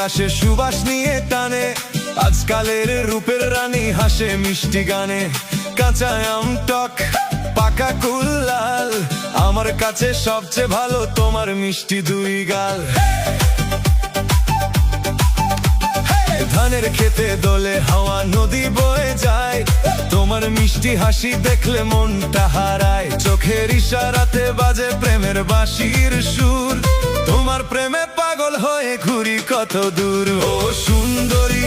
আসে সুবাস নিয়ে টানে, আজকালের রূপের রানী হাসে মিষ্টি গানে। কাঁচা আম টক, পাকা কুল লাল, আমার কাছে সবচেয়ে ভালো তোমার মিষ্টি দুই গাল। ধানের খেতে দোলে হাওয়া, নদী বয়ে যায়, তোমার মিষ্টি হাসি দেখলে মনটা হারায়। চোখের ইশারাতে বাজে প্রেমের বাঁশির সুর, তোমার প্রেমে পাগল হয়ে ঘুরি কত দূর। ও সুন্দরী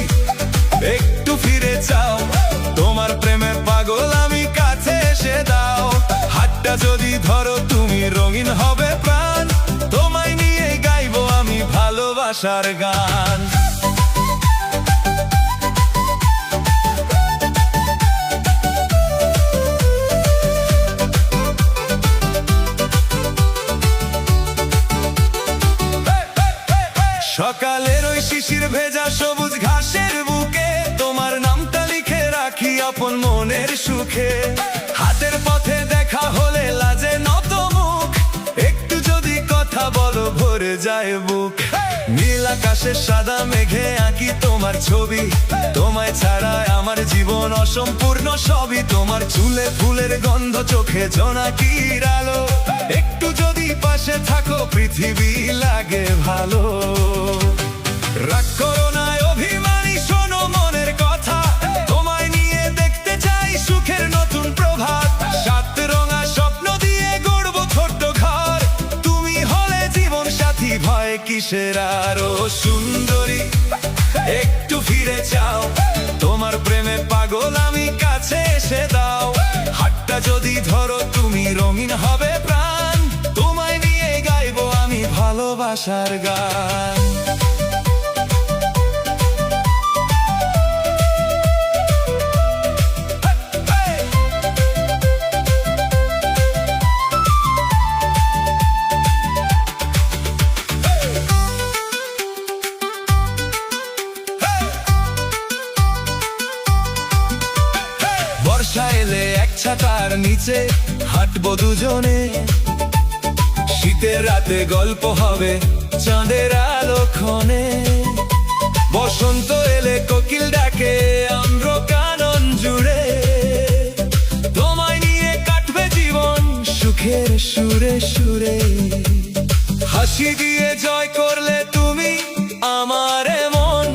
একটু ফিরে চাও, তোমার প্রেমে পাগল আমি, কাছে এসে দাও। হাতটা যদি ধরো তুমি রঙিন হবে প্রাণ, তোমায় নিয়ে গাইবো আমি ভালোবাসার গান। সকালের ওই শিশির ভেজা সবুজ ঘাসের বুকে, তোমার নামটা লিখে রাখি আপন মনের সুখে। হাতের পথে দেখা হলে লাজে নত মুখ, একটু যদি কথা বলো ভরে যায় বুক। নীল আকাশের সাদা মেঘে আঁকি তোমার ছবি, তোমায় ছাড়া আমার জীবন অসম্পূর্ণ সবই। তোমার চুলে ফুলের গন্ধ, চোখে জোনাকির আলো, একটু যদি পাশে থাকো পৃথিবী লাগে ভালো। রাগ করো না অভিমানী, শোনো মনের কথা, তোমায় নিয়ে দেখতে চাই সুখের নতুন প্রভাত। সাত রঙা স্বপ্ন দিয়ে গড়বো ছোট্ট ঘর, তুমি হলে জীবন সাথী, ভয় কিসের আর। ও সুন্দরী একটু ফিরে চাও, তোমার প্রেমে পাগল আমি, কাছে এসে দাও। হাতটা যদি ধরো তুমি রঙিন হবে প্রাণ, তোমায় নিয়ে গাইবো আমি ভালোবাসার গান। বর্ষা এলে এক ছাতার নিচে হাঁটবো দুজনে, শীতের রাতে গল্প হবে চাঁদের আলো ক্ষণে। বসন্ত এলে কোকিল ডাকে আম্র কানন জুড়ে, তোমায় নিয়ে কাটবে জীবন সুখের সুরে সুরে। হাসি দিয়ে জয় করলে তুমি আমার মন,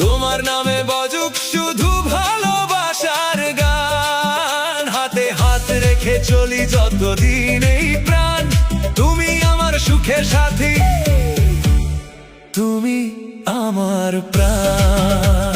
তোমার নামে বাজুক শুধু ভালোবাসার গান। হাতে হাত রেখে চলি যতদিন এই প্রাণ, তুমি আমার সুখের সাথী, তুমি আমার প্রাণ।